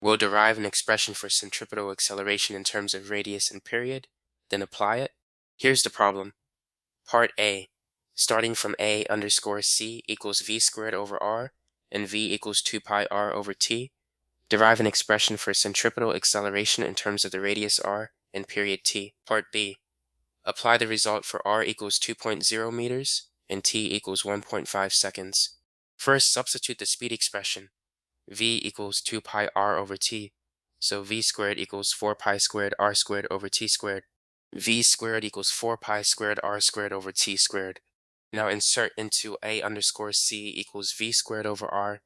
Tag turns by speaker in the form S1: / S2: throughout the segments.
S1: We'll derive an expression for centripetal acceleration in terms of radius and period, then apply it. Here's the problem. Part A. Starting from A underscore C equals V squared over R and V equals 2 pi R over T, derive an expression for centripetal acceleration in terms of the radius R and period T. Part B. Apply the result for R equals 2.0 meters and T equals 1.5 seconds. First, substitute the speed expression. V equals 2 pi R over T, so V squared equals 4 pi squared R squared over T squared. V squared equals 4 pi squared R squared over T squared. Now insert into A underscore C equals V squared over R.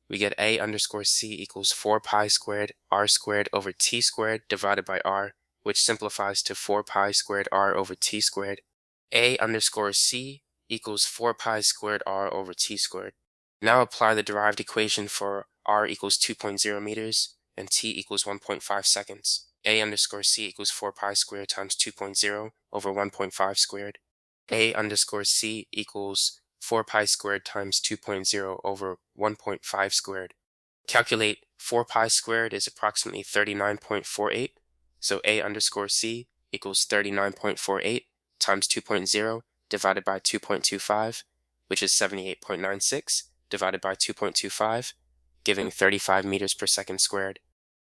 S1: We get A underscore C equals 4 pi squared R squared over T squared divided by R, which simplifies to 4 pi squared R over T squared. A underscore C equals 4 pi squared R over T squared. Now apply the derived equation for R equals 2.0 meters and T equals 1.5 seconds. A underscore C equals 4 pi squared times 2.0 over 1.5 squared. A underscore C equals 4 pi squared times 2.0 over 1.5 squared. Calculate 4 pi squared is approximately 39.48, so A underscore C equals 39.48 times 2.0 divided by 2.25, which is 78.96 divided by 2.25, giving 35 meters per second squared.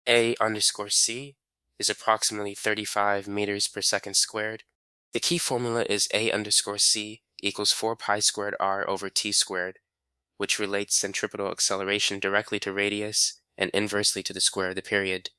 S1: A underscore C is approximately 35 meters per second squared. The key formula is A underscore C equals 4 pi squared R over T squared, which relates centripetal acceleration directly to radius and inversely to the square of the period.